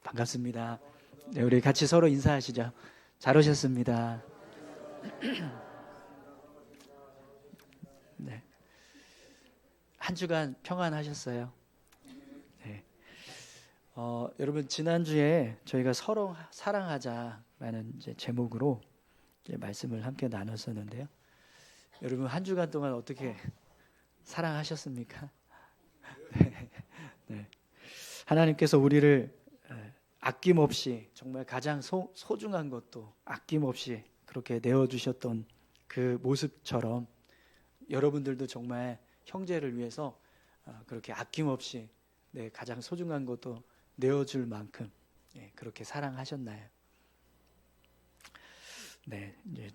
반갑습니다. 네, 우리 같이 서로 인사하시죠. 잘 오셨습니다. 네, 한 주간 평안하셨어요? 네. 여러분 지난주에 저희가 서로 사랑하자라는 이제 제목으로 이제 말씀을 함께 나눴었는데요. 여러분 한 주간 동안 어떻게 사랑하셨습니까? 네. 하나님께서 우리를 아낌없이 정말 가장 소중한 것도 아낌없이 그렇게 내어주셨던 그 모습처럼 여러분들도 정말 형제를 위해서 그렇게 아낌없이 가장 소중한 것도 내어줄 만큼 그렇게 사랑하셨나요? 네, 이제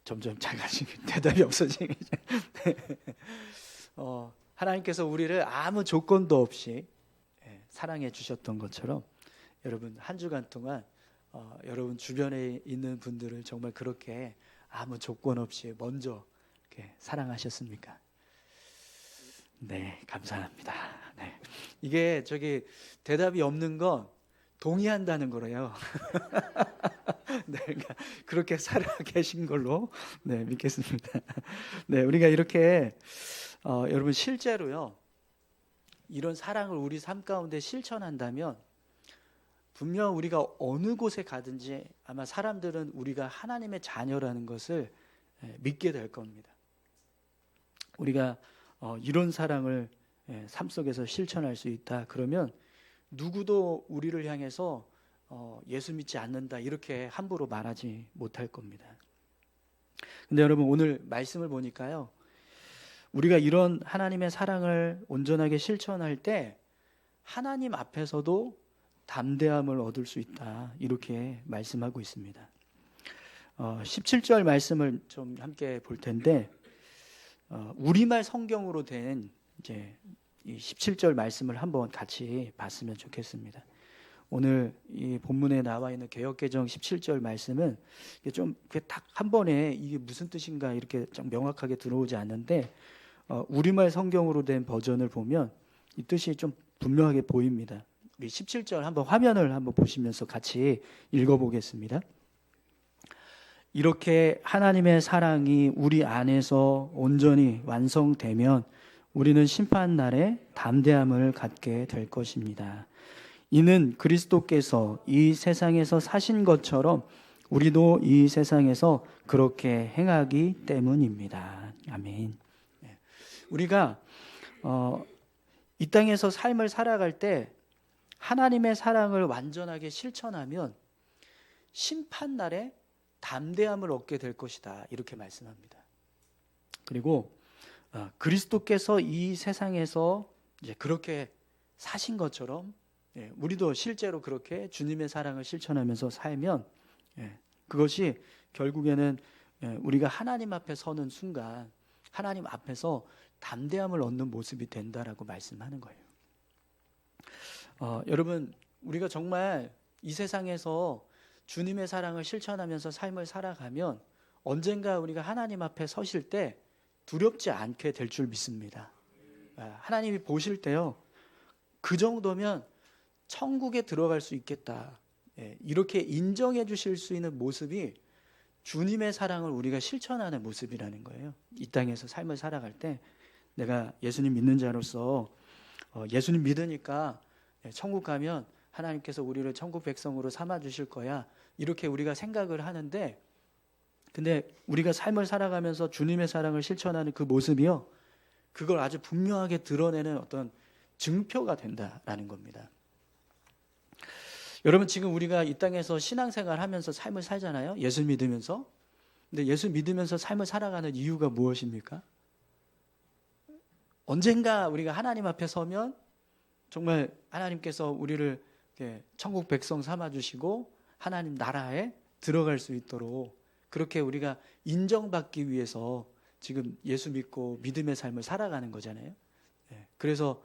점점 작아지고 대답이 없어지고 하나님께서 우리를 아무 조건도 없이 사랑해 주셨던 것처럼 여러분 한 주간 동안 여러분 주변에 있는 분들을 정말 그렇게 아무 조건 없이 먼저 이렇게 사랑하셨습니까? 네, 감사합니다. 네, 이게 대답이 없는 건 동의한다는 거래요. 네, 그러니까 그렇게 살아 계신 걸로 믿겠습니다. 네, 우리가 이렇게 여러분 실제로요 이런 사랑을 우리 삶 가운데 실천한다면 분명 우리가 어느 곳에 가든지 아마 사람들은 우리가 하나님의 자녀라는 것을 믿게 될 겁니다. 우리가 이런 사랑을 삶 속에서 실천할 수 있다 그러면 누구도 우리를 향해서 예수 믿지 않는다 이렇게 함부로 말하지 못할 겁니다. 근데 여러분 오늘 말씀을 보니까요 우리가 이런 하나님의 사랑을 온전하게 실천할 때 하나님 앞에서도 담대함을 얻을 수 있다 이렇게 말씀하고 있습니다. 17절 말씀을 좀 함께 볼 텐데 우리말 성경으로 된 이제 이 17절 말씀을 한번 같이 봤으면 좋겠습니다. 오늘 이 본문에 나와 있는 개역개정 17절 말씀은 좀 딱 한 번에 이게 무슨 뜻인가 이렇게 좀 명확하게 들어오지 않는데 우리말 성경으로 된 버전을 보면 이 뜻이 좀 분명하게 보입니다. 우리 17절 한번 화면을 한번 보시면서 같이 읽어보겠습니다. 이렇게 하나님의 사랑이 우리 안에서 온전히 완성되면 우리는 심판날에 담대함을 갖게 될 것입니다. 이는 그리스도께서 이 세상에서 사신 것처럼 우리도 이 세상에서 그렇게 행하기 때문입니다. 아멘. 우리가 이 땅에서 삶을 살아갈 때 하나님의 사랑을 완전하게 실천하면 심판날에 담대함을 얻게 될 것이다 이렇게 말씀합니다. 그리고 그리스도께서 이 세상에서 이제 그렇게 사신 것처럼 우리도 실제로 그렇게 주님의 사랑을 실천하면서 살면 그것이 결국에는 우리가 하나님 앞에 서는 순간 하나님 앞에서 담대함을 얻는 모습이 된다라고 말씀하는 거예요. 여러분 우리가 정말 이 세상에서 주님의 사랑을 실천하면서 삶을 살아가면 언젠가 우리가 하나님 앞에 서실 때 두렵지 않게 될 줄 믿습니다. 하나님이 보실 때요 그 정도면 천국에 들어갈 수 있겠다 이렇게 인정해 주실 수 있는 모습이 주님의 사랑을 우리가 실천하는 모습이라는 거예요. 이 땅에서 삶을 살아갈 때 내가 예수님 믿는 자로서 예수님 믿으니까 천국 가면 하나님께서 우리를 천국 백성으로 삼아 주실 거야 이렇게 우리가 생각을 하는데 근데 우리가 삶을 살아가면서 주님의 사랑을 실천하는 그 모습이요 그걸 아주 분명하게 드러내는 어떤 증표가 된다라는 겁니다. 여러분 지금 우리가 이 땅에서 신앙생활 하면서 삶을 살잖아요. 예수 믿으면서. 근데 예수 믿으면서 삶을 살아가는 이유가 무엇입니까? 언젠가 우리가 하나님 앞에 서면 정말 하나님께서 우리를 천국 백성 삼아주시고 하나님 나라에 들어갈 수 있도록 그렇게 우리가 인정받기 위해서 지금 예수 믿고 믿음의 삶을 살아가는 거잖아요. 그래서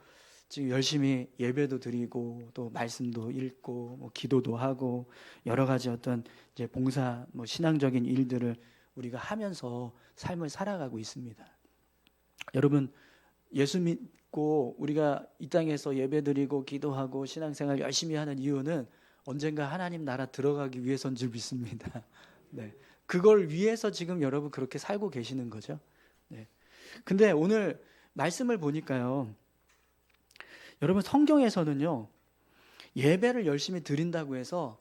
지금 열심히 예배도 드리고 또 말씀도 읽고 뭐 기도도 하고 여러 가지 어떤 이제 봉사 뭐 신앙적인 일들을 우리가 하면서 삶을 살아가고 있습니다. 여러분 예수 믿고 우리가 이 땅에서 예배드리고 기도하고 신앙생활 열심히 하는 이유는 언젠가 하나님 나라 들어가기 위해서인 줄 믿습니다. 네. 그걸 위해서 지금 여러분 그렇게 살고 계시는 거죠. 네. 근데 오늘 말씀을 보니까요. 여러분 성경에서는요. 예배를 열심히 드린다고 해서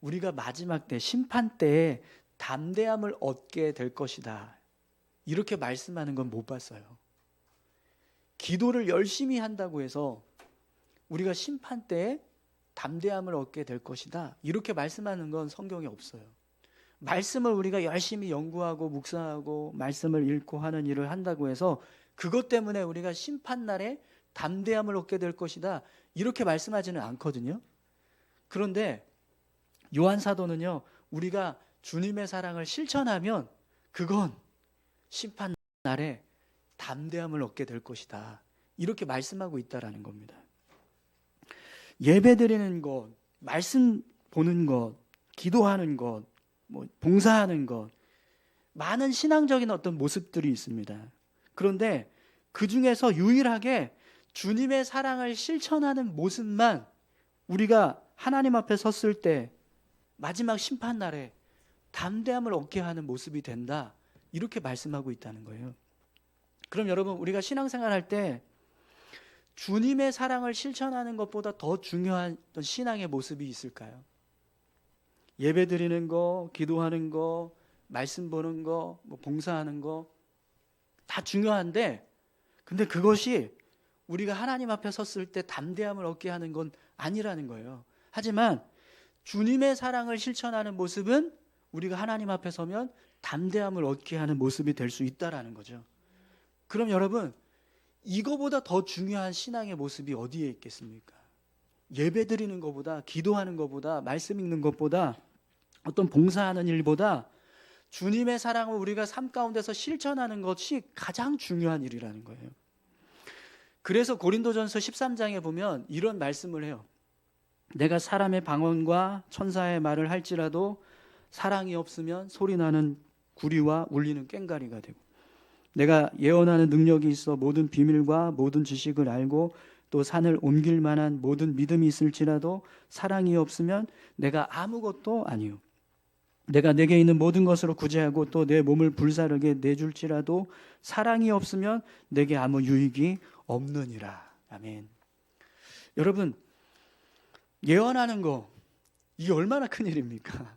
우리가 마지막 때 심판 때에 담대함을 얻게 될 것이다. 이렇게 말씀하는 건 못 봤어요. 기도를 열심히 한다고 해서 우리가 심판 때에 담대함을 얻게 될 것이다. 이렇게 말씀하는 건 성경에 없어요. 말씀을 우리가 열심히 연구하고 묵상하고 말씀을 읽고 하는 일을 한다고 해서 그것 때문에 우리가 심판날에 담대함을 얻게 될 것이다. 이렇게 말씀하지는 않거든요. 그런데 요한 사도는요. 우리가 주님의 사랑을 실천하면 그건 심판날에 담대함을 얻게 될 것이다. 이렇게 말씀하고 있다라는 겁니다. 예배드리는 것, 말씀 보는 것, 기도하는 것, 봉사하는 것, 많은 신앙적인 어떤 모습들이 있습니다. 그런데 그 중에서 유일하게 주님의 사랑을 실천하는 모습만 우리가 하나님 앞에 섰을 때 마지막 심판날에 담대함을 얻게 하는 모습이 된다. 이렇게 말씀하고 있다는 거예요. 그럼 여러분 우리가 신앙생활 할 때 주님의 사랑을 실천하는 것보다 더 중요한 어떤 신앙의 모습이 있을까요? 예배 드리는 거, 기도하는 거, 말씀 보는 거, 봉사하는 거 다 중요한데 근데 그것이 우리가 하나님 앞에 섰을 때 담대함을 얻게 하는 건 아니라는 거예요. 하지만 주님의 사랑을 실천하는 모습은 우리가 하나님 앞에 서면 담대함을 얻게 하는 모습이 될 수 있다라는 거죠. 그럼 여러분 이거보다 더 중요한 신앙의 모습이 어디에 있겠습니까? 예배 드리는 것보다, 기도하는 것보다, 말씀 읽는 것보다, 어떤 봉사하는 일보다 주님의 사랑을 우리가 삶 가운데서 실천하는 것이 가장 중요한 일이라는 거예요. 그래서 고린도전서 13장에 보면 이런 말씀을 해요. 내가 사람의 방언과 천사의 말을 할지라도 사랑이 없으면 소리나는 구리와 울리는 꽹과리가 되고 내가 예언하는 능력이 있어 모든 비밀과 모든 지식을 알고 또 산을 옮길 만한 모든 믿음이 있을지라도 사랑이 없으면 내가 아무것도 아니요. 내가 내게 있는 모든 것으로 구제하고 또 내 몸을 불사르게 내줄지라도 사랑이 없으면 내게 아무 유익이 없느니라. 아멘. 여러분 예언하는 거 이게 얼마나 큰 일입니까?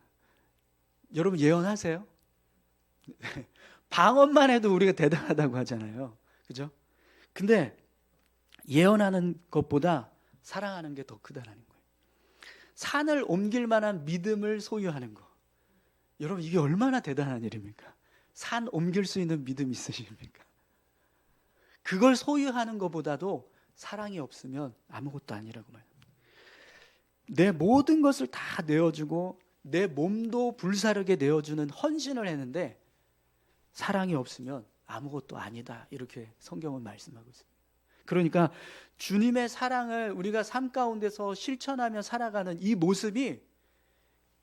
여러분 예언하세요? 방언만 해도 우리가 대단하다고 하잖아요. 그죠? 근데 예언하는 것보다 사랑하는 게 더 크다는 거예요. 산을 옮길 만한 믿음을 소유하는 거. 여러분 이게 얼마나 대단한 일입니까? 산 옮길 수 있는 믿음 있으십니까? 그걸 소유하는 것보다도 사랑이 없으면 아무것도 아니라고 말합니다. 내 모든 것을 다 내어주고 내 몸도 불사르게 내어주는 헌신을 했는데 사랑이 없으면 아무것도 아니다. 이렇게 성경은 말씀하고 있습니다. 그러니까 주님의 사랑을 우리가 삶 가운데서 실천하며 살아가는 이 모습이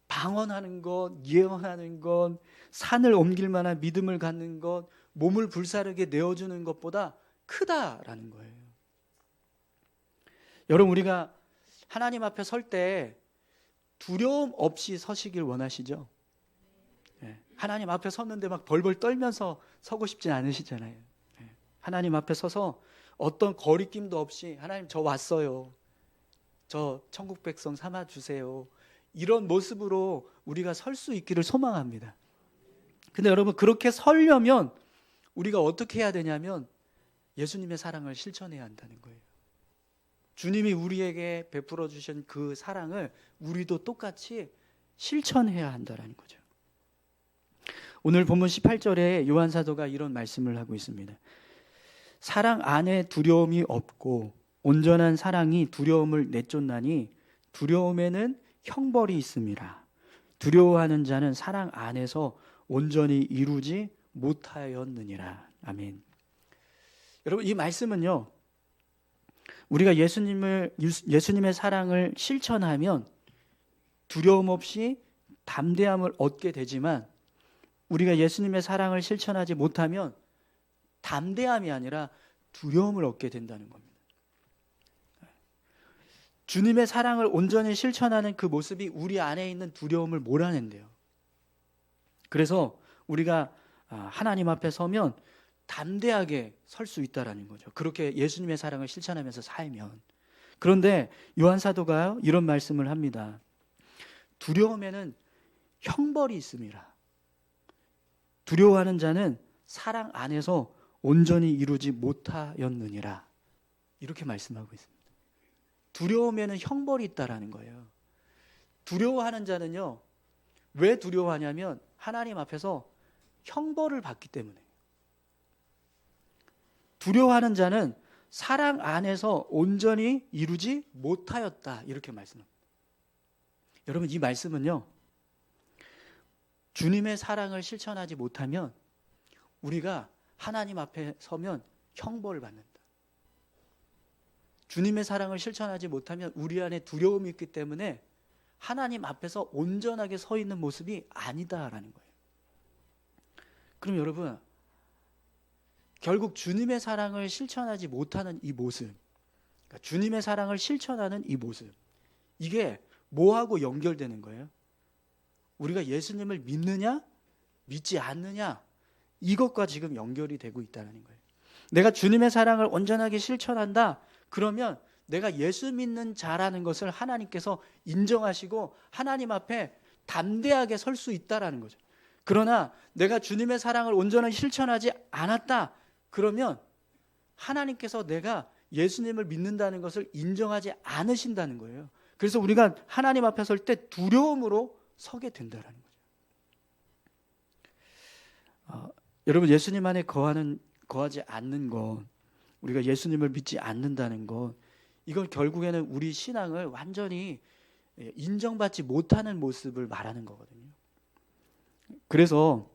방언하는 것, 예언하는 것, 산을 옮길 만한 믿음을 갖는 것, 몸을 불사르게 내어주는 것보다 크다라는 거예요. 여러분 우리가 하나님 앞에 설 때 두려움 없이 서시길 원하시죠? 하나님 앞에 섰는데 막 벌벌 떨면서 서고 싶진 않으시잖아요. 하나님 앞에 서서 어떤 거리낌도 없이 하나님 저 왔어요. 저 천국 백성 삼아 주세요. 이런 모습으로 우리가 설 수 있기를 소망합니다. 근데 여러분 그렇게 서려면 우리가 어떻게 해야 되냐면 예수님의 사랑을 실천해야 한다는 거예요. 주님이 우리에게 베풀어 주신 그 사랑을 우리도 똑같이 실천해야 한다는 거죠. 오늘 본문 18절에 요한 사도가 이런 말씀을 하고 있습니다. 사랑 안에 두려움이 없고 온전한 사랑이 두려움을 내쫓나니 두려움에는 형벌이 있습니다. 두려워하는 자는 사랑 안에서 온전히 이루지 못하였느니라. 아멘. 여러분 이 말씀은요. 우리가 예수님의 사랑을 실천하면 두려움 없이 담대함을 얻게 되지만 우리가 예수님의 사랑을 실천하지 못하면 담대함이 아니라 두려움을 얻게 된다는 겁니다. 주님의 사랑을 온전히 실천하는 그 모습이 우리 안에 있는 두려움을 몰아낸대요. 그래서 우리가 하나님 앞에 서면 담대하게 설 수 있다라는 거죠. 그렇게 예수님의 사랑을 실천하면서 살면. 그런데 요한 사도가 이런 말씀을 합니다. 두려움에는 형벌이 있습니다. 두려워하는 자는 사랑 안에서 온전히 이루지 못하였느니라. 이렇게 말씀하고 있습니다. 두려움에는 형벌이 있다라는 거예요. 두려워하는 자는요, 왜 두려워하냐면 하나님 앞에서 형벌을 받기 때문에. 두려워하는 자는 사랑 안에서 온전히 이루지 못하였다. 이렇게 말씀합니다. 여러분, 이 말씀은요, 주님의 사랑을 실천하지 못하면 우리가 하나님 앞에 서면 형벌을 받는다. 주님의 사랑을 실천하지 못하면 우리 안에 두려움이 있기 때문에 하나님 앞에서 온전하게 서 있는 모습이 아니다라는 거예요. 그럼 여러분, 결국 주님의 사랑을 실천하지 못하는 이 모습, 그러니까 주님의 사랑을 실천하는 이 모습, 이게 뭐하고 연결되는 거예요? 우리가 예수님을 믿느냐 믿지 않느냐, 이것과 지금 연결이 되고 있다는 거예요. 내가 주님의 사랑을 온전하게 실천한다, 그러면 내가 예수 믿는 자라는 것을 하나님께서 인정하시고 하나님 앞에 담대하게 설 수 있다라는 거죠. 그러나 내가 주님의 사랑을 온전히 실천하지 않았다, 그러면 하나님께서 내가 예수님을 믿는다는 것을 인정하지 않으신다는 거예요. 그래서 우리가 하나님 앞에 설 때 두려움으로 서게 된다는 거죠. 여러분, 예수님 안에 거하지 않는 것, 우리가 예수님을 믿지 않는다는 것, 이건 결국에는 우리 신앙을 완전히 인정받지 못하는 모습을 말하는 거거든요. 그래서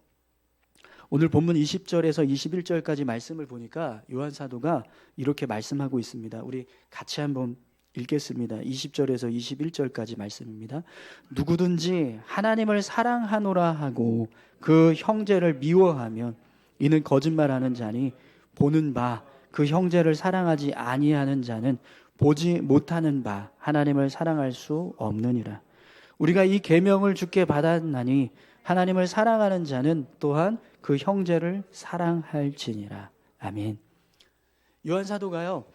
오늘 본문 20절에서 21절까지 말씀을 보니까 요한 사도가 이렇게 말씀하고 있습니다. 우리 같이 한번 읽겠습니다. 20절에서 21절까지 말씀입니다. 누구든지 하나님을 사랑하노라 하고 그 형제를 미워하면 이는 거짓말하는 자니 보는 바 그 형제를 사랑하지 아니하는 자는 보지 못하는 바 하나님을 사랑할 수 없느니라. 우리가 이 계명을 주께 받았나니 하나님을 사랑하는 자는 또한 그 형제를 사랑할지니라. 아멘. 요한 사도가요,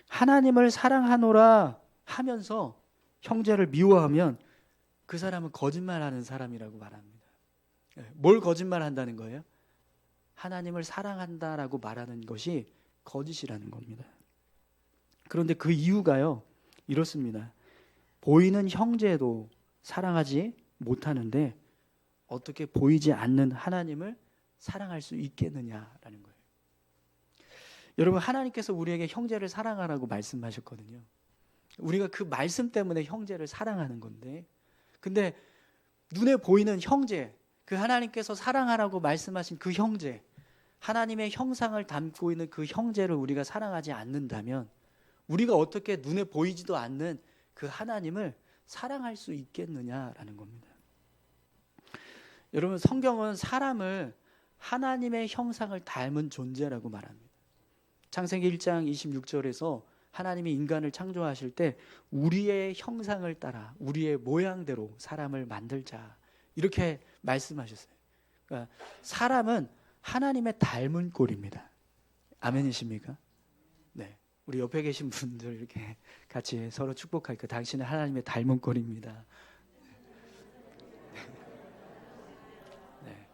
하나님을 사랑하노라 하면서 형제를 미워하면 그 사람은 거짓말하는 사람이라고 말합니다. 뭘 거짓말한다는 거예요? 하나님을 사랑한다라고 말하는 것이 거짓이라는 겁니다. 그런데 그 이유가요, 이렇습니다. 보이는 형제도 사랑하지 못하는데 어떻게 보이지 않는 하나님을 사랑할 수 있겠느냐라는 거예요. 여러분, 하나님께서 우리에게 형제를 사랑하라고 말씀하셨거든요. 우리가 그 말씀 때문에 형제를 사랑하는 건데, 근데 눈에 보이는 형제, 그 하나님께서 사랑하라고 말씀하신 그 형제, 하나님의 형상을 담고 있는 그 형제를 우리가 사랑하지 않는다면 우리가 어떻게 눈에 보이지도 않는 그 하나님을 사랑할 수 있겠느냐라는 겁니다. 여러분, 성경은 사람을 하나님의 형상을 닮은 존재라고 말합니다. 창세기 1장 26절에서 하나님이 인간을 창조하실 때 우리의 형상을 따라 우리의 모양대로 사람을 만들자, 이렇게 말씀하셨어요. 그러니까 사람은 하나님의 닮은 꼴입니다. 아멘이십니까? 네. 우리 옆에 계신 분들 이렇게 같이 서로 축복할까? 당신은 하나님의 닮은 꼴입니다. 네.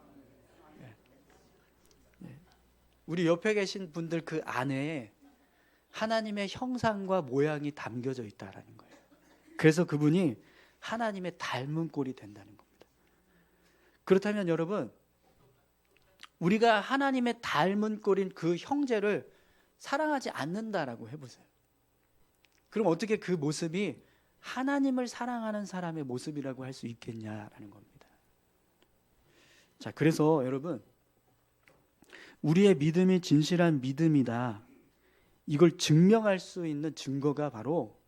네. 우리 옆에 계신 분들 그 안에 하나님의 형상과 모양이 담겨져 있다라는 거예요. 그래서 그분이 하나님의 닮은 꼴이 된다는 겁니다. 그렇다면 여러분, 우리가 하나님의 닮은 꼴인 그 형제를 사랑하지 않는다라고 해보세요. 그럼 어떻게 그 모습이 하나님을 사랑하는 사람의 모습이라고 할 수 있겠냐라는 겁니다. 자, 그래서 여러분, 우리의 믿음이 진실한 믿음이다, 이걸 증명할 수 있는 증거가 바로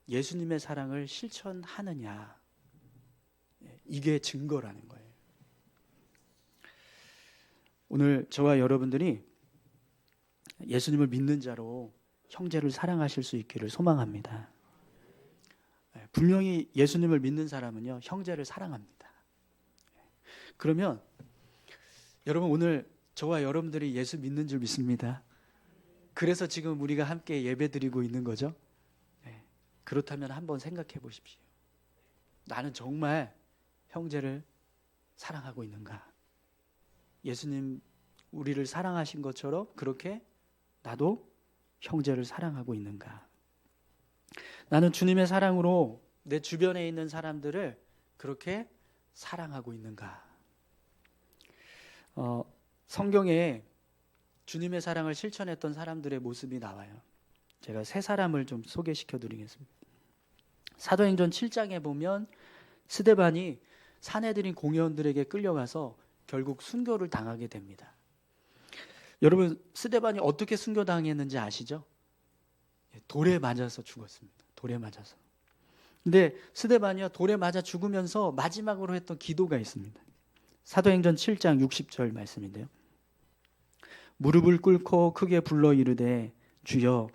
예수님의 사랑을 실천하느냐, 이게 증거라는 거예요. 오늘 저와 여러분들이 예수님을 믿는 자로 형제를 사랑하실 수 있기를 소망합니다. 분명히 예수님을 믿는 사람은요, 형제를 사랑합니다. 그러면 여러분, 오늘 저와 여러분들이 예수 믿는 줄 믿습니다. 그래서 지금 우리가 함께 예배 드리고 있는 거죠. 그렇다면 한번 생각해 보십시오. 나는 정말 형제를 사랑하고 있는가? 예수님 우리를 사랑하신 것처럼 그렇게 나도 형제를 사랑하고 있는가? 나는 주님의 사랑으로 내 주변에 있는 사람들을 그렇게 사랑하고 있는가? 성경에 주님의 사랑을 실천했던 사람들의 모습이 나와요. 제가 세 사람을 좀 소개시켜 드리겠습니다. 사도행전 7장에 보면 스데반이 사내들인 공회원들에게 끌려가서 결국 순교를 당하게 됩니다. 여러분, 스데반이 어떻게 순교당했는지 아시죠? 돌에 맞아서 죽었습니다. 돌에 맞아서. 근데 스데반이요, 돌에 맞아 죽으면서 마지막으로 했던 기도가 있습니다. 사도행전 7장 60절 말씀인데요. 무릎을 꿇고 크게 불러 이르되 주여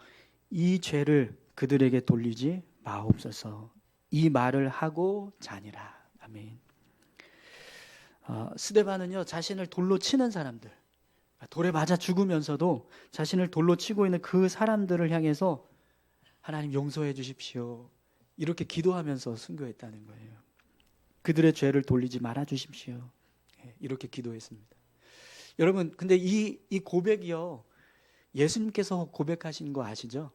이 죄를 그들에게 돌리지 마옵소서. 이 말을 하고 자니라. 아멘. 스데반은요, 자신을 돌로 치는 사람들, 돌에 맞아 죽으면서도 자신을 돌로 치고 있는 그 사람들을 향해서 하나님 용서해 주십시오, 이렇게 기도하면서 순교했다는 거예요. 그들의 죄를 돌리지 말아 주십시오, 이렇게 기도했습니다. 여러분, 근데 이 고백이요, 예수님께서 고백하신 거 아시죠?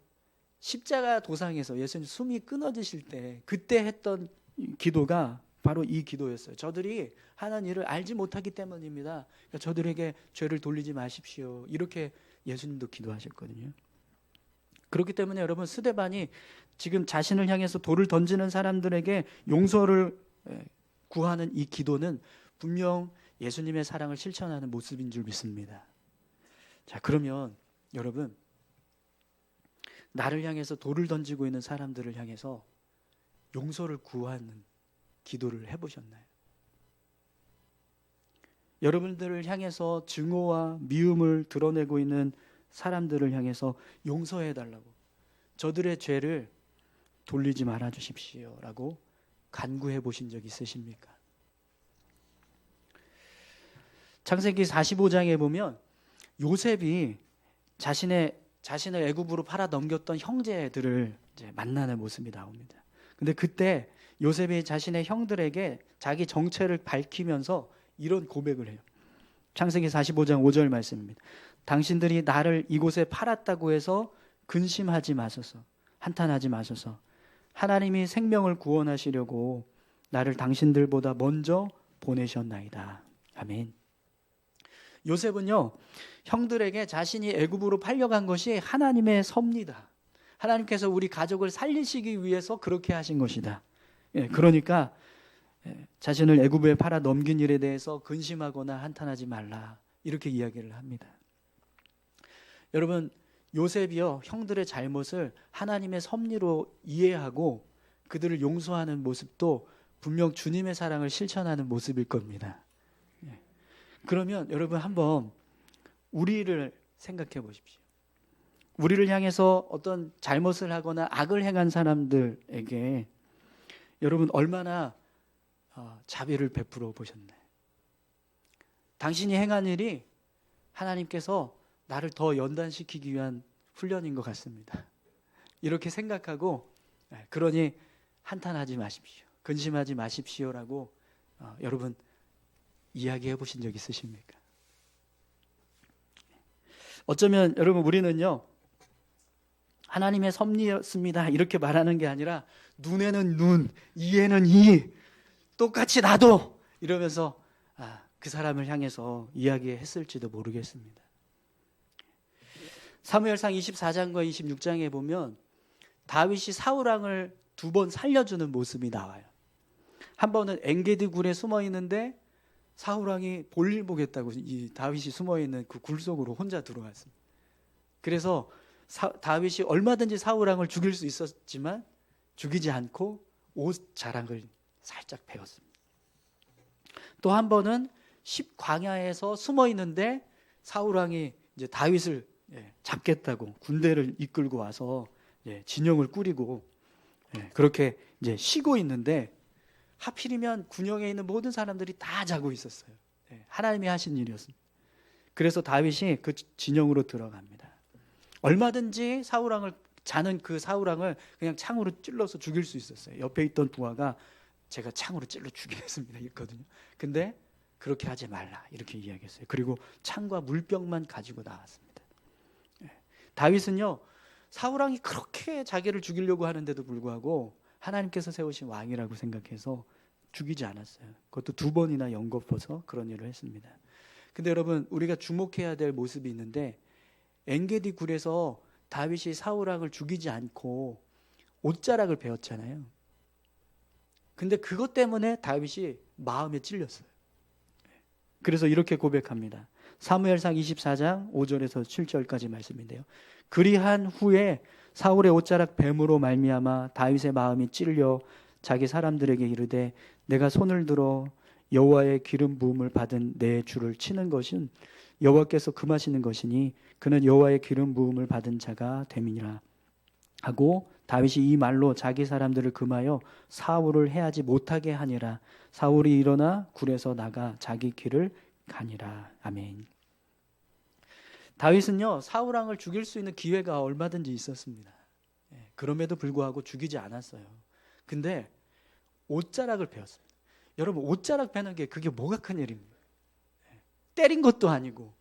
십자가 도상에서 예수님 숨이 끊어지실 때 그때 했던 기도가 바로 이 기도였어요. 저들이 하는 일을 알지 못하기 때문입니다. 그러니까 저들에게 죄를 돌리지 마십시오, 이렇게 예수님도 기도하셨거든요. 그렇기 때문에 여러분, 스데반이 지금 자신을 향해서 돌을 던지는 사람들에게 용서를 구하는 이 기도는 분명 예수님의 사랑을 실천하는 모습인 줄 믿습니다. 자, 그러면 여러분, 나를 향해서 돌을 던지고 있는 사람들을 향해서 용서를 구하는 기도를 해보셨나요? 여러분들을 향해서 증오와 미움을 드러내고 있는 사람들을 향해서 용서해달라고, 저들의 죄를 돌리지 말아 주십시오 라고 간구해 보신 적 있으십니까? 창세기 45장에 보면 요셉이 자신을 애굽으로 팔아 넘겼던 형제들을 이제 만나는 모습이 나옵니다. 근데 그때 요셉이 자신의 형들에게 자기 정체를 밝히면서 이런 고백을 해요. 창세기 45장 5절 말씀입니다. 당신들이 나를 이곳에 팔았다고 해서 근심하지 마소서, 한탄하지 마소서. 하나님이 생명을 구원하시려고 나를 당신들보다 먼저 보내셨나이다. 아멘. 요셉은요, 형들에게 자신이 애굽으로 팔려간 것이 하나님의 섭니다. 하나님께서 우리 가족을 살리시기 위해서 그렇게 하신 것이다. 그러니까 자신을 애굽에 팔아 넘긴 일에 대해서 근심하거나 한탄하지 말라, 이렇게 이야기를 합니다. 여러분, 요셉이요, 형들의 잘못을 하나님의 섭리로 이해하고 그들을 용서하는 모습도 분명 주님의 사랑을 실천하는 모습일 겁니다. 그러면 여러분, 한번 우리를 생각해 보십시오. 우리를 향해서 어떤 잘못을 하거나 악을 행한 사람들에게 여러분 얼마나 자비를 베풀어 보셨나요? 당신이 행한 일이 하나님께서 나를 더 연단시키기 위한 훈련인 것 같습니다. 이렇게 생각하고, 그러니 한탄하지 마십시오, 근심하지 마십시오라고 여러분 이야기해 보신 적 있으십니까? 어쩌면 여러분, 우리는요, 하나님의 섭리였습니다 이렇게 말하는 게 아니라 눈에는 눈, 이에는 이, 똑같이 나도, 이러면서 그 사람을 향해서 이야기했을지도 모르겠습니다. 사무엘상 24장과 26장에 보면 다윗이 사울왕을 2번 살려주는 모습이 나와요. 한 번은 엔게디 굴에 숨어 있는데 사울왕이 볼일 보겠다고 이 다윗이 숨어 있는 그 굴 속으로 혼자 들어왔습니다. 그래서 다윗이 얼마든지 사울왕을 죽일 수 있었지만 죽이지 않고 옷 자락을 살짝 베었습니다. 또 한 번은 십광야에서 숨어 있는데 사울왕이 이제 다윗을 잡겠다고 군대를 이끌고 와서 진영을 꾸리고 그렇게 이제 쉬고 있는데 하필이면 군영에 있는 모든 사람들이 다 자고 있었어요. 하나님이 하신 일이었습니다. 그래서 다윗이 그 진영으로 들어갑니다. 얼마든지 사울왕을 자는 그 사울왕을 그냥 창으로 찔러서 죽일 수 있었어요. 옆에 있던 부하가 제가 창으로 찔러 죽이겠습니다 했거든요. 근데 그렇게 하지 말라 이렇게 이야기했어요. 그리고 창과 물병만 가지고 나왔습니다. 다윗은요, 사울왕이 그렇게 자기를 죽이려고 하는데도 불구하고 하나님께서 세우신 왕이라고 생각해서 죽이지 않았어요. 그것도 2번이나 연거푸서 그런 일을 했습니다. 근데 여러분, 우리가 주목해야 될 모습이 있는데, 엔게디 굴에서 다윗이 사울왕을 죽이지 않고 옷자락을 베었잖아요. 근데 그것 때문에 다윗이 마음에 찔렸어요. 그래서 이렇게 고백합니다. 사무엘상 24장 5절에서 7절까지 말씀인데요. 그리한 후에 사울의 옷자락 뱀으로 말미암아 다윗의 마음이 찔려 자기 사람들에게 이르되 내가 손을 들어 여호와의 기름 부음을 받은 내 주를 치는 것은 여호와께서 금하시는 것이니 그는 여호와의 기름 부음을 받은 자가 됨이니라 하고 다윗이 이 말로 자기 사람들을 금하여 사울을 해하지 못하게 하니라. 사울이 일어나 굴에서 나가 자기 길을 가니라. 아멘. 다윗은요, 사울왕을 죽일 수 있는 기회가 얼마든지 있었습니다. 그럼에도 불구하고 죽이지 않았어요. 근데 옷자락을 베었어요. 여러분, 옷자락 베는 게 그게 뭐가 큰 일입니까? 때린 것도 아니고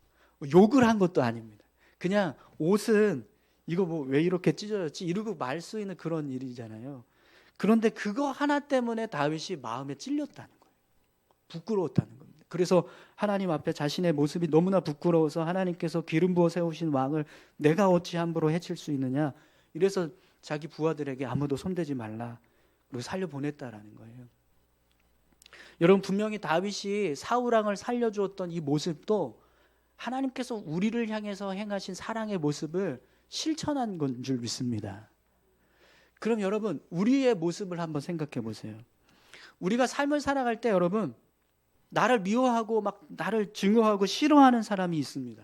욕을 한 것도 아닙니다. 그냥 옷은 이거 뭐 왜 이렇게 찢어졌지 이러고 말 수 있는 그런 일이잖아요. 그런데 그거 하나 때문에 다윗이 마음에 찔렸다는 거예요. 부끄러웠다는 겁니다. 그래서 하나님 앞에 자신의 모습이 너무나 부끄러워서 하나님께서 기름 부어 세우신 왕을 내가 어찌 함부로 해칠 수 있느냐, 이래서 자기 부하들에게 아무도 손대지 말라 그리고 살려보냈다라는 거예요. 여러분, 분명히 다윗이 사울왕을 살려주었던 이 모습도 하나님께서 우리를 향해서 행하신 사랑의 모습을 실천한 건 줄 믿습니다. 그럼 여러분, 우리의 모습을 한번 생각해 보세요. 우리가 삶을 살아갈 때 여러분, 나를 미워하고 막 나를 증오하고 싫어하는 사람이 있습니다.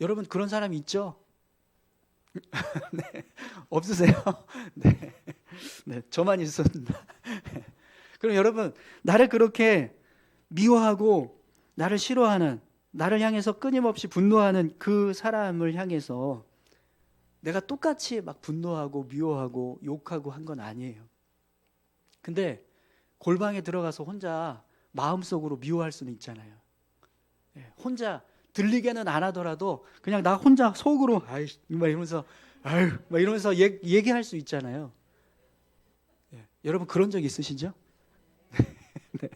여러분, 그런 사람이 있죠? 네, 없으세요? 네, 네, 저만 있었습니다. 그럼 여러분, 나를 그렇게 미워하고 나를 싫어하는, 나를 향해서 끊임없이 분노하는 그 사람을 향해서 내가 똑같이 막 분노하고 미워하고 욕하고 한 건 아니에요. 근데 골방에 들어가서 혼자 마음속으로 미워할 수는 있잖아요. 혼자 들리게는 안 하더라도 그냥 나 혼자 속으로 아이 막 이러면서 아유 막 이러면서 얘기할 수 있잖아요. 여러분, 그런 적 있으시죠? 네,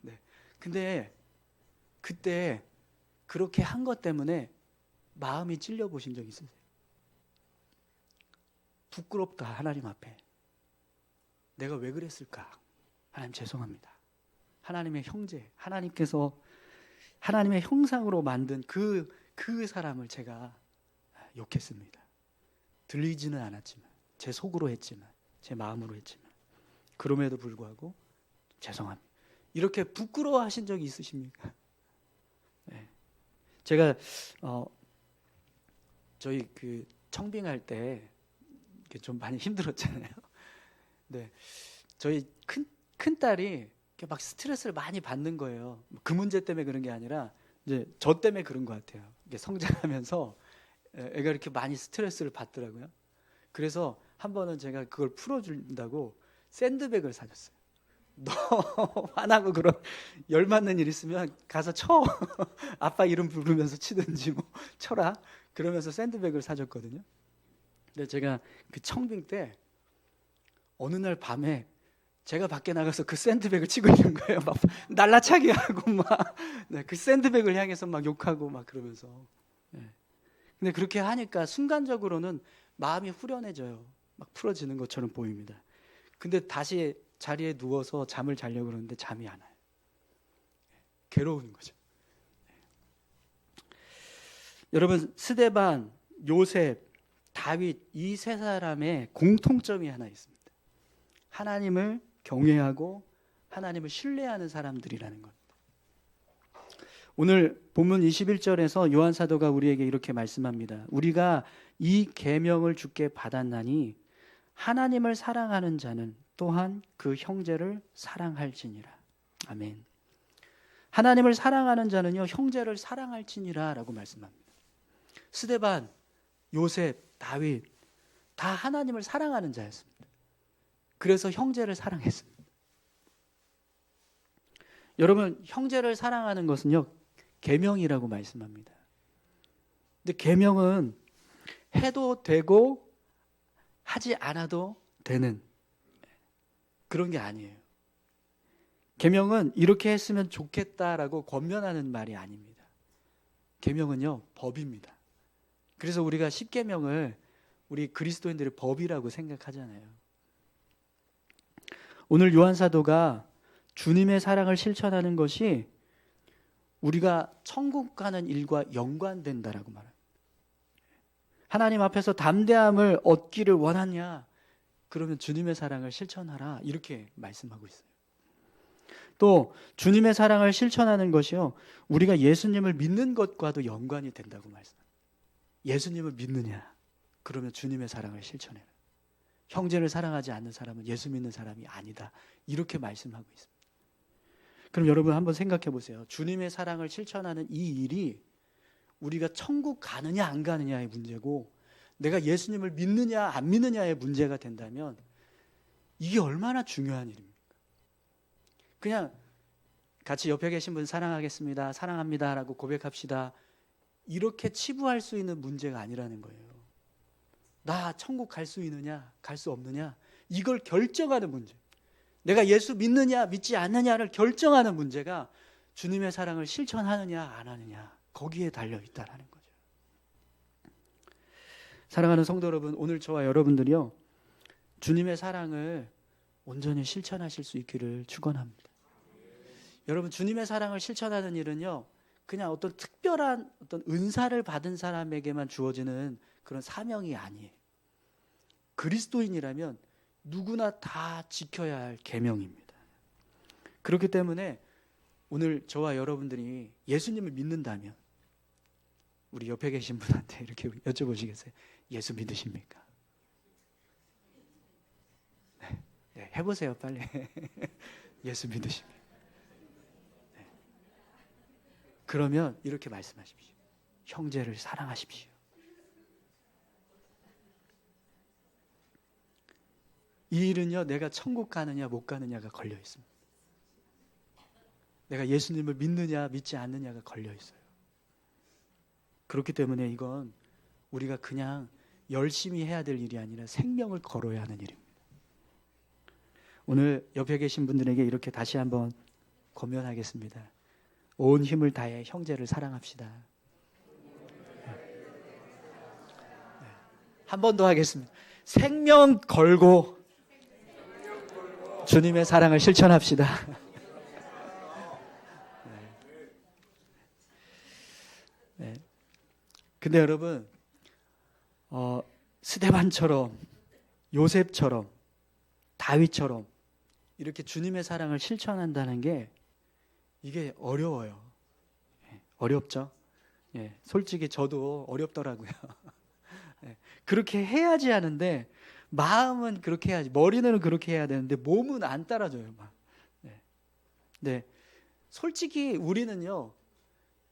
네. 근데 그때 그렇게 한 것 때문에 마음이 찔려 보신 적 있으세요? 부끄럽다, 하나님 앞에. 내가 왜 그랬을까? 하나님 죄송합니다. 하나님의 형제, 하나님께서 하나님의 형상으로 만든 그 사람을 제가 욕했습니다. 들리지는 않았지만, 제 속으로 했지만, 제 마음으로 했지만, 그럼에도 불구하고 죄송합니다. 이렇게 부끄러워하신 적이 있으십니까? 네. 제가 저희 그 청빙할 때 좀 많이 힘들었잖아요. 네, 저희 큰 딸이 막 스트레스를 많이 받는 거예요. 그 문제 때문에 그런 게 아니라 이제 저 때문에 그런 것 같아요. 이게 성장하면서 애가 이렇게 많이 스트레스를 받더라고요. 그래서 한 번은 제가 그걸 풀어준다고 샌드백을 사줬어요. 너 화나고 그런 열받는 일 있으면 가서 쳐. 아빠 이름 부르면서 치든지 뭐 쳐라. 그러면서 샌드백을 사줬거든요. 근데 제가 그 청빙 때 어느 날 밤에 제가 밖에 나가서 그 샌드백을 치고 있는 거예요. 막 날라차게 하고 막 그 샌드백을 향해서 막 욕하고 막 그러면서. 근데 그렇게 하니까 순간적으로는 마음이 후련해져요. 막 풀어지는 것처럼 보입니다. 근데 다시 자리에 누워서 잠을 자려고 그러는데 잠이 안 와요. 괴로운 거죠. 여러분, 스데반, 요셉, 다윗, 이 세 사람의 공통점이 하나 있습니다. 하나님을 경외하고 하나님을 신뢰하는 사람들이라는 겁니다. 오늘 본문 21절에서 요한 사도가 우리에게 이렇게 말씀합니다. 우리가 이 계명을 주께 받았나니 하나님을 사랑하는 자는 또한 그 형제를 사랑할지니라. 아멘. 하나님을 사랑하는 자는요 형제를 사랑할지니라 라고 말씀합니다. 스데반, 요셉, 다윗 다 하나님을 사랑하는 자였습니다. 그래서 형제를 사랑했습니다. 여러분, 형제를 사랑하는 것은요 계명이라고 말씀합니다. 근데 계명은 해도 되고 하지 않아도 되는 그런 게 아니에요. 계명은 이렇게 했으면 좋겠다라고 권면하는 말이 아닙니다. 계명은요 법입니다. 그래서 우리가 십계명을 우리 그리스도인들의 법이라고 생각하잖아요. 오늘 요한 사도가 주님의 사랑을 실천하는 것이 우리가 천국 가는 일과 연관된다라고 말합니다. 하나님 앞에서 담대함을 얻기를 원하냐? 그러면 주님의 사랑을 실천하라. 이렇게 말씀하고 있어요. 또 주님의 사랑을 실천하는 것이요 우리가 예수님을 믿는 것과도 연관이 된다고 말씀합니다. 예수님을 믿느냐? 그러면 주님의 사랑을 실천해라. 형제를 사랑하지 않는 사람은 예수 믿는 사람이 아니다. 이렇게 말씀하고 있습니다. 그럼 여러분 한번 생각해 보세요. 주님의 사랑을 실천하는 이 일이 우리가 천국 가느냐 안 가느냐의 문제고 내가 예수님을 믿느냐 안 믿느냐의 문제가 된다면 이게 얼마나 중요한 일입니까? 그냥 같이 옆에 계신 분 사랑하겠습니다, 사랑합니다 라고 고백합시다, 이렇게 치부할 수 있는 문제가 아니라는 거예요. 나 천국 갈 수 있느냐 갈 수 없느냐 이걸 결정하는 문제, 내가 예수 믿느냐 믿지 않느냐를 결정하는 문제가 주님의 사랑을 실천하느냐 안 하느냐 거기에 달려있다는 거죠. 사랑하는 성도 여러분, 오늘 저와 여러분들이요 주님의 사랑을 온전히 실천하실 수 있기를 축원합니다. 여러분, 주님의 사랑을 실천하는 일은요 그냥 어떤 특별한 어떤 은사를 받은 사람에게만 주어지는 그런 사명이 아니에요. 그리스도인이라면 누구나 다 지켜야 할 계명입니다. 그렇기 때문에 오늘 저와 여러분들이 예수님을 믿는다면 우리 옆에 계신 분한테 이렇게 여쭤보시겠어요? 예수 믿으십니까? 네, 해보세요 빨리. 예수 믿으십니까? 네. 그러면 이렇게 말씀하십시오. 형제를 사랑하십시오. 이 일은요 내가 천국 가느냐 못 가느냐가 걸려 있습니다. 내가 예수님을 믿느냐 믿지 않느냐가 걸려 있어요. 그렇기 때문에 이건 우리가 그냥 열심히 해야 될 일이 아니라 생명을 걸어야 하는 일입니다. 오늘 옆에 계신 분들에게 이렇게 다시 한번 권면하겠습니다. 온 힘을 다해 형제를 사랑합시다. 한 번 더 하겠습니다. 생명 걸고 주님의 사랑을 실천합시다. 네. 근데 여러분, 스데반처럼, 요셉처럼, 다윗처럼 이렇게 주님의 사랑을 실천한다는 게 이게 어려워요. 어렵죠? 예, 솔직히 저도 어렵더라고요. 예, 그렇게 해야지 하는데 마음은 그렇게 해야지, 머리는 그렇게 해야 되는데 몸은 안 따라줘요. 막. 네, 솔직히 우리는요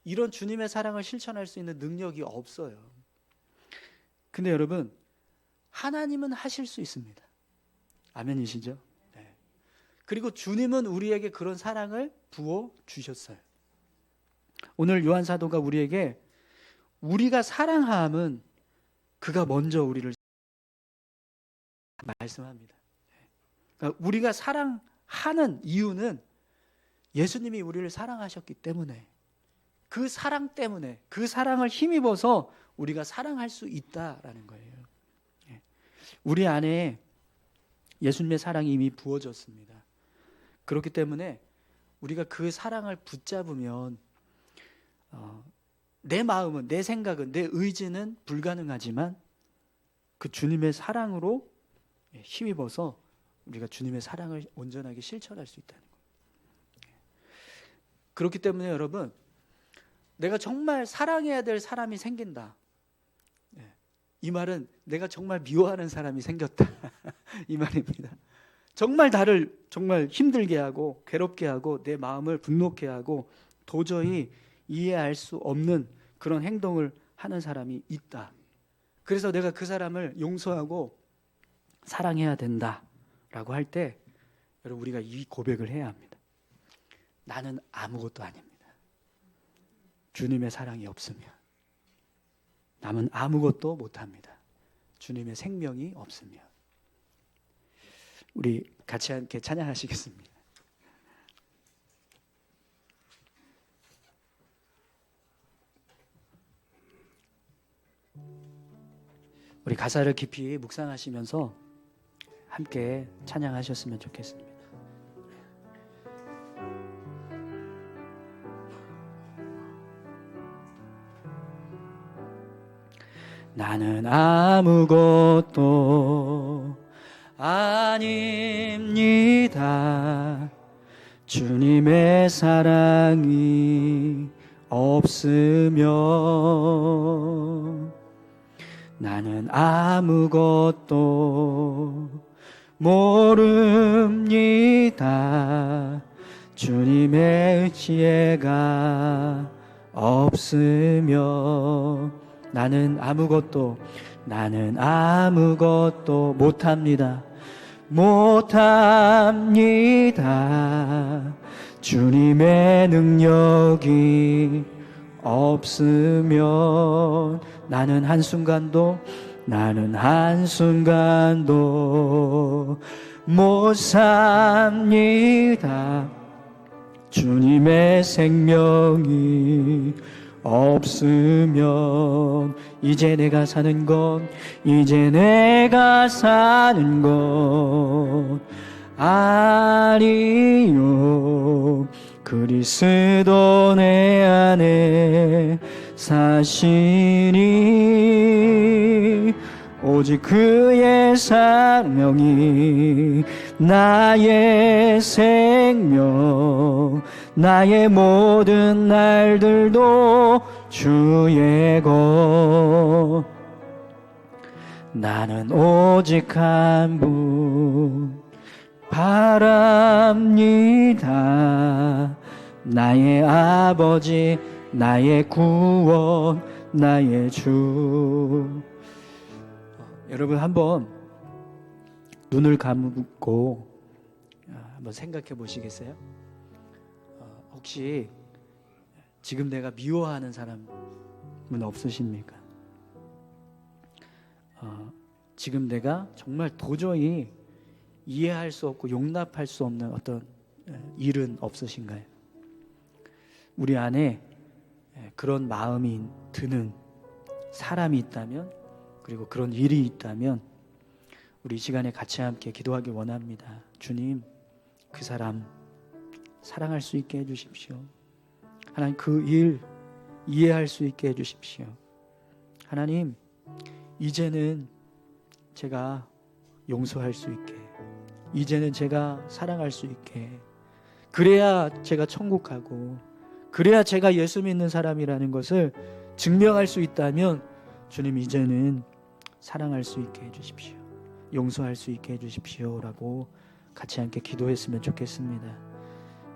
이런 주님의 사랑을 실천할 수 있는 능력이 없어요. 근데 여러분, 하나님은 하실 수 있습니다. 아멘이시죠? 네. 그리고 주님은 우리에게 그런 사랑을 부어 주셨어요. 오늘 요한 사도가 우리에게 우리가 사랑함은 그가 먼저 우리를 말씀합니다. 그러니까 우리가 사랑하는 이유는 예수님이 우리를 사랑하셨기 때문에, 그 사랑 때문에, 그 사랑을 힘입어서 우리가 사랑할 수 있다라는 거예요. 우리 안에 예수님의 사랑이 이미 부어졌습니다. 그렇기 때문에 우리가 그 사랑을 붙잡으면 내 마음은, 내 생각은, 내 의지는 불가능하지만 그 주님의 사랑으로 힘입어서 우리가 주님의 사랑을 온전하게 실천할 수 있다는 거예요. 그렇기 때문에 여러분, 내가 정말 사랑해야 될 사람이 생긴다. 이 말은 내가 정말 미워하는 사람이 생겼다 이 말입니다. 정말 나를 정말 힘들게 하고 괴롭게 하고 내 마음을 분노케 하고 도저히 이해할 수 없는 그런 행동을 하는 사람이 있다. 그래서 내가 그 사람을 용서하고 사랑해야 된다라고 할 때 여러분 우리가 이 고백을 해야 합니다. 나는 아무것도 아닙니다. 주님의 사랑이 없으면 남은 아무것도 못합니다. 주님의 생명이 없으면. 우리 같이 함께 찬양하시겠습니다. 우리 가사를 깊이 묵상하시면서 함께 찬양하셨으면 좋겠습니다. 나는 아무것도 아닙니다. 주님의 사랑이 없으면 나는 아무것도 모릅니다. 주님의 지혜가 없으면 나는 아무것도 못합니다. 주님의 능력이 없으면 나는 한순간도 못 삽니다. 주님의 생명이 없으면 이제 내가 사는 것 아니요. 그리스도 내 안에 사시니 오직 그의 사명이 나의 생명, 나의 모든 날들도 주의 것. 나는 오직 한 분 바랍니다. 나의 아버지, 나의 구원, 나의 주. 여러분 한번 눈을 감고 한번 생각해 보시겠어요? 혹시 지금 내가 미워하는 사람은 없으십니까? 지금 내가 정말 도저히 이해할 수 없고 용납할 수 없는 어떤 일은 없으신가요? 우리 안에 그런 마음이 드는 사람이 있다면, 그리고 그런 일이 있다면 우리 이 시간에 같이 함께 기도하기 원합니다. 주님, 그 사람 사랑할 수 있게 해주십시오. 하나님, 그 일 이해할 수 있게 해주십시오. 하나님, 이제는 제가 용서할 수 있게, 이제는 제가 사랑할 수 있게, 그래야 제가 천국 가고, 그래야 제가 예수 믿는 사람이라는 것을 증명할 수 있다면 주님, 이제는 사랑할 수 있게 해주십시오. 용서할 수 있게 해주십시오 라고 같이 함께 기도했으면 좋겠습니다.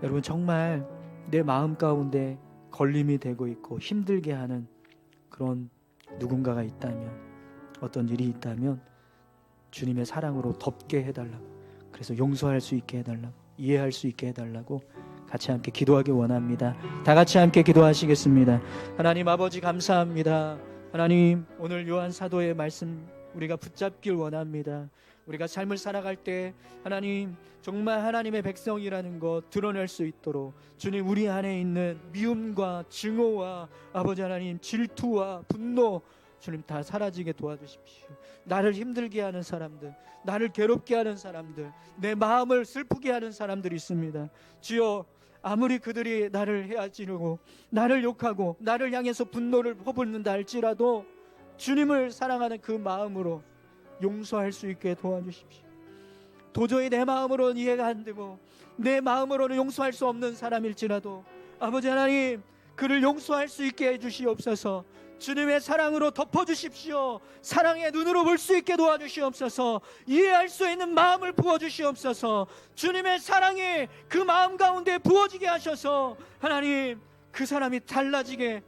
여러분, 정말 내 마음 가운데 걸림이 되고 있고 힘들게 하는 그런 누군가가 있다면, 어떤 일이 있다면 주님의 사랑으로 덮게 해달라고, 그래서 용서할 수 있게 해달라고, 이해할 수 있게 해달라고 같이 함께 기도하기 원합니다. 다 같이 함께 기도하시겠습니다. 하나님 아버지, 감사합니다. 하나님, 오늘 요한 사도의 말씀 우리가 붙잡길 원합니다. 우리가 삶을 살아갈 때 하나님, 정말 하나님의 백성이라는 것 드러낼 수 있도록 주님, 우리 안에 있는 미움과 증오와 아버지 하나님 질투와 분노 주님 다 사라지게 도와주십시오. 나를 힘들게 하는 사람들, 나를 괴롭게 하는 사람들, 내 마음을 슬프게 하는 사람들이 있습니다. 주여, 아무리 그들이 나를 헤아지르고 나를 욕하고 나를 향해서 분노를 퍼붓는다 할지라도 주님을 사랑하는 그 마음으로 용서할 수 있게 도와주십시오. 도저히 내 마음으로는 이해가 안 되고 내 마음으로는 용서할 수 없는 사람일지라도 아버지 하나님, 그를 용서할 수 있게 해주시옵소서. 주님의 사랑으로 덮어주십시오. 사랑의 눈으로 볼 수 있게 도와주시옵소서. 이해할 수 있는 마음을 부어주시옵소서. 주님의 사랑이 그 마음 가운데 부어지게 하셔서 하나님, 그 사람이 달리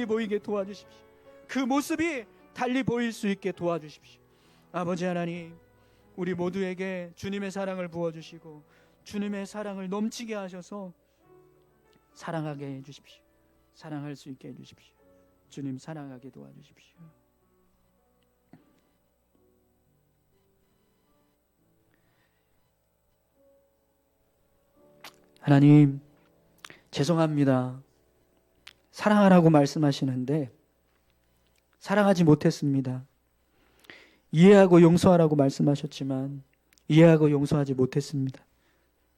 보이게 도와주십시오. 그 모습이 달리 보일 수 있게 도와주십시오. 아버지 하나님, 우리 모두에게 주님의 사랑을 부어주시고 주님의 사랑을 넘치게 하셔서 사랑하게 해주십시오. 사랑할 수 있게 해주십시오. 주님 사랑하게 도와주십시오. 하나님, 죄송합니다. 사랑하라고 말씀하시는데 사랑하지 못했습니다. 이해하고 용서하라고 말씀하셨지만 이해하고 용서하지 못했습니다.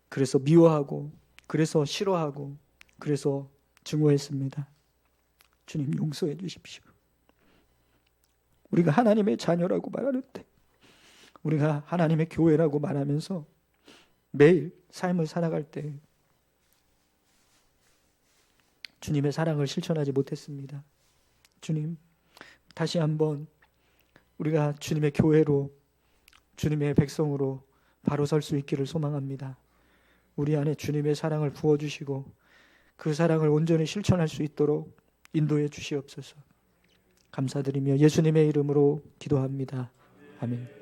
그래서 미워하고, 그래서 싫어하고, 그래서 증오했습니다. 주님 용서해 주십시오. 우리가 하나님의 자녀라고 말하는데, 우리가 하나님의 교회라고 말하면서 매일 삶을 살아갈 때 주님의 사랑을 실천하지 못했습니다. 주님, 다시 한번 우리가 주님의 교회로, 주님의 백성으로 바로 설 수 있기를 소망합니다. 우리 안에 주님의 사랑을 부어주시고 그 사랑을 온전히 실천할 수 있도록 인도해 주시옵소서. 감사드리며 예수님의 이름으로 기도합니다. 아멘.